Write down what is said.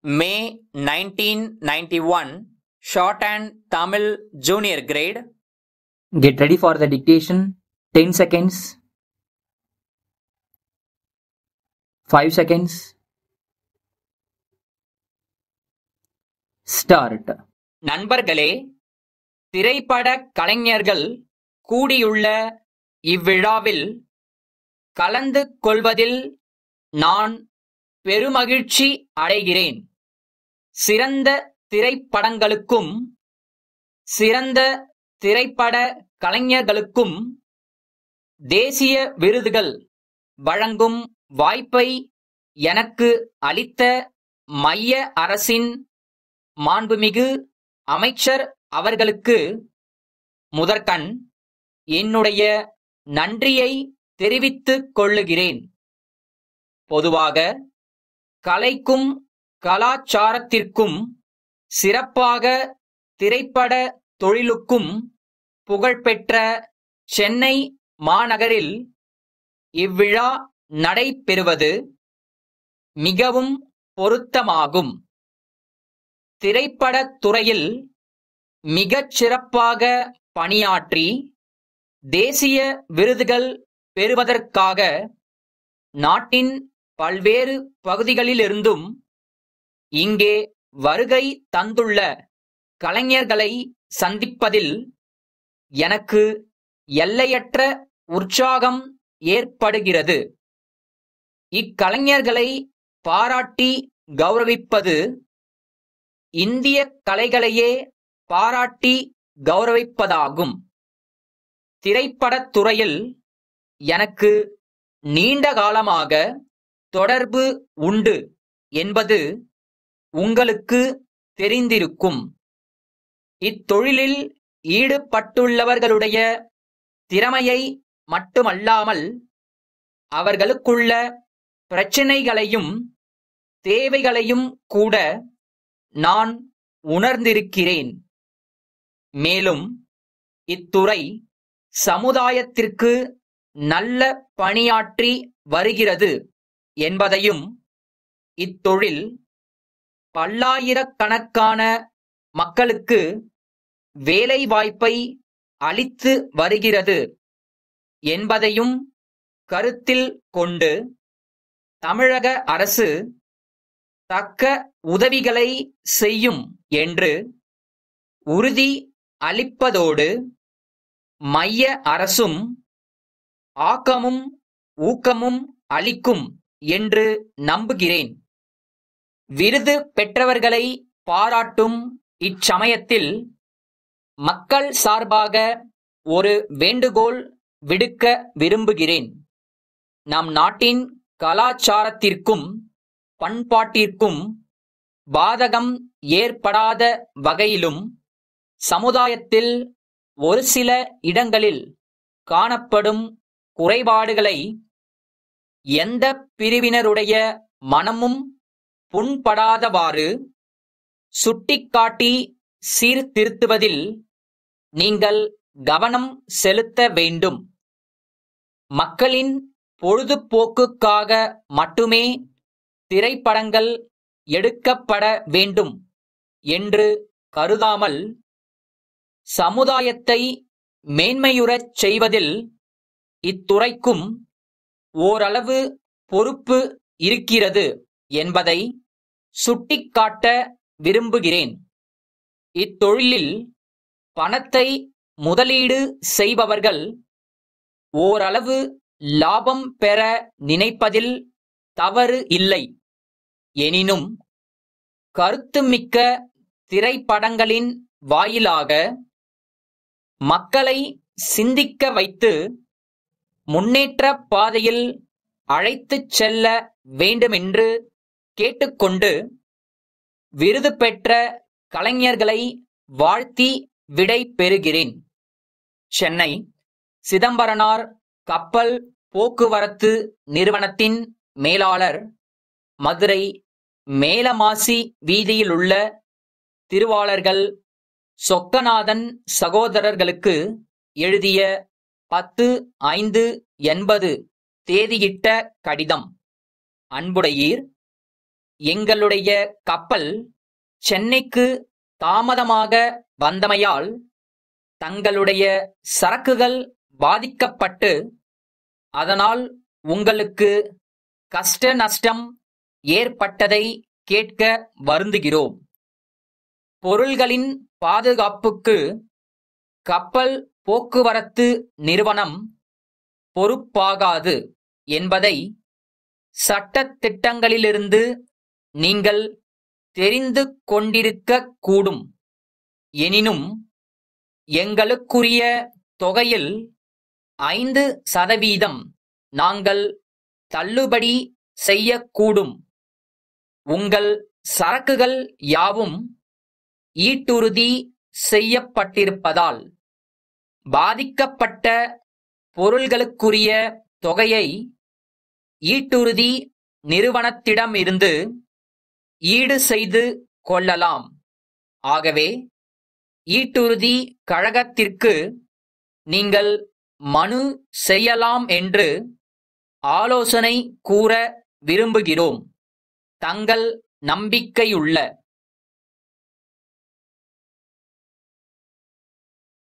May 1991, Shorthand Tamil Junior Grade. Get ready for the dictation. 10 seconds. 5 seconds. Start. நண்பர்களே, திரைப்பட கலைஞர்கள் கூடியுள்ள இவ்விழாவில் கலந்து கொள்வதில் நான் பெருமகிழ்ச்சி அடைகிறேன். சிறந்த திரைப்படங்களுக்கும் சிறந்த திரைப்பட கலைஞர்களுக்கும் தேசிய விருதுகள் வழங்கும் வாய்ப்பை எனக்கு அளித்த மைய அரசின் மாண்புமிகு அமைச்சர் அவர்களுக்கு முதற்கண் என்னுடைய நன்றியை தெரிவித்துக் கொள்ளுகிறேன். பொதுவாக கலைக்கும் கலாச்சாரத்திற்கும் சிறப்பாக திரைப்பட தொழிலுக்கும் புகழ்பெற்ற சென்னை மாநகரில் இவ்விழா நடைபெறுவது மிகவும் பொருத்தமாகும். திரைப்படத் துறையில் மிகச் சிறப்பாக பணியாற்றி தேசிய விருதுகள் பெறுவதற்காக நாட்டின் பல்வேறு பகுதிகளிலிருந்தும் இங்கே வருகை தந்துள்ள கலைஞர்களை சந்திப்பதில் எனக்கு எல்லையற்ற உற்சாகம் ஏற்படுகிறது. இக்கலைஞர்களை பாராட்டி கௌரவிப்பது இந்திய கலைகளையே பாராட்டி கௌரவிப்பதாகும். திரைப்படத் துறையில் எனக்கு நீண்ட காலமாக தொடர்பு உண்டு என்பது உங்களுக்கு தெரிந்திருக்கும். இத்தொழிலில் ஈடுபட்டுள்ளவர்களுடைய திறமையை மட்டுமல்லாமல் அவர்களுக்குள்ள பிரச்சினைகளையும் தேவைகளையும் கூட நான் உணர்ந்திருக்கிறேன். மேலும் இத்துறை சமுதாயத்திற்கு நல்ல பணியாற்றி வருகிறது என்பதையும் இத்தொழில் பல்லாயிரக்கணக்கான மக்களுக்கு வேலை வாய்ப்பை அளித்து வருகிறது என்பதையும் கருத்தில் கொண்டு தமிழக அரசு தக்க உதவிகளை செய்யும் என்று உறுதி அளிப்பதோடு மைய அரசும் ஆக்கமும் ஊக்கமும் அளிக்கும் என்று நம்புகிறேன். விருது பெற்றவர்களை பாராட்டும் இச்சமயத்தில் மக்கள் சார்பாக ஒரு வேண்டுகோள் விடுக்க விரும்புகிறேன். நம் நாட்டின் கலாச்சாரத்திற்கும் பண்பாட்டிற்கும் பாதகம் ஏற்படாத வகையிலும் சமுதாயத்தில் ஒரு சில இடங்களில் காணப்படும் குறைபாடுகளை எந்த பிரிவினருடைய மனமும் புண்படாதவாறு சுட்டிக்காட்டி சீர்திருத்துவதில் நீங்கள் கவனம் செலுத்த வேண்டும். மக்களின் பொழுதுபோக்குக்காக மட்டுமே திரைப்படங்கள் எடுக்கப்பட வேண்டும் என்று கருதாமல் சமுதாயத்தை மேன்மையுறச் செய்வதில் இத்துறைக்கும் ஓரளவு பொறுப்பு இருக்கிறது என்பதை சுட்டிக்காட்ட விரும்புகிறேன். இத்தொழிலில் பணத்தை முதலீடு செய்பவர்கள் ஓரளவு லாபம் பெற நினைப்பதில் தவறு இல்லை. எனினும் கருத்துமிக்க திரைப்படங்களின் வாயிலாக மக்களை சிந்திக்க வைத்து முன்னேற்ற பாதையில் அழைத்துச் செல்ல வேண்டுமென்று கேட்டுக்கொண்டு விருது பெற்ற கலைஞர்களை வாழ்த்தி விடை பெறுகிறேன். சென்னை சிதம்பரனார் கப்பல் போக்குவரத்து நிறுவனத்தின் மேலாளர், மதுரை மேலமாசி வீதியிலுள்ள திருவாளர்கள் சொக்கநாதன் சகோதரர்களுக்கு எழுதிய 10/5/80 தேதியிட்ட கடிதம். அன்புடையீர், எங்களுடைய கப்பல் சென்னைக்கு தாமதமாக வந்தமையால் தங்களுடைய சரக்குகள் பாதிக்கப்பட்டு அதனால் உங்களுக்கு கஷ்ட நஷ்டம் ஏற்பட்டதை கேட்க வருந்துகிறோம். பொருள்களின் பாதுகாப்புக்கு கப்பல் போக்குவரத்து நிறுவனம் பொறுப்பாகாது என்பதை சட்டத் திட்டங்களிலிருந்து நீங்கள் தெரிந்து கொண்டிருக்கக் கூடும். எனினும் எங்களுக்குரிய தொகையில் 5% நாங்கள் தள்ளுபடி செய்யக்கூடும். உங்கள் சரக்குகள் யாவும் ஈட்டுறுதி செய்யப்பட்டிருப்பதால் பாதிக்கப்பட்ட பொருள்களுக்குரிய தொகையை ஈட்டுறுதி நிறுவனத்திடமிருந்து ஈடு செய்து கொள்ளலாம். ஆகவே ஈட்டுறுதி கழகத்திற்கு நீங்கள் மனு செய்யலாம் என்று ஆலோசனை கூற விரும்புகிறோம். தங்கள் நம்பிக்கையுள்ள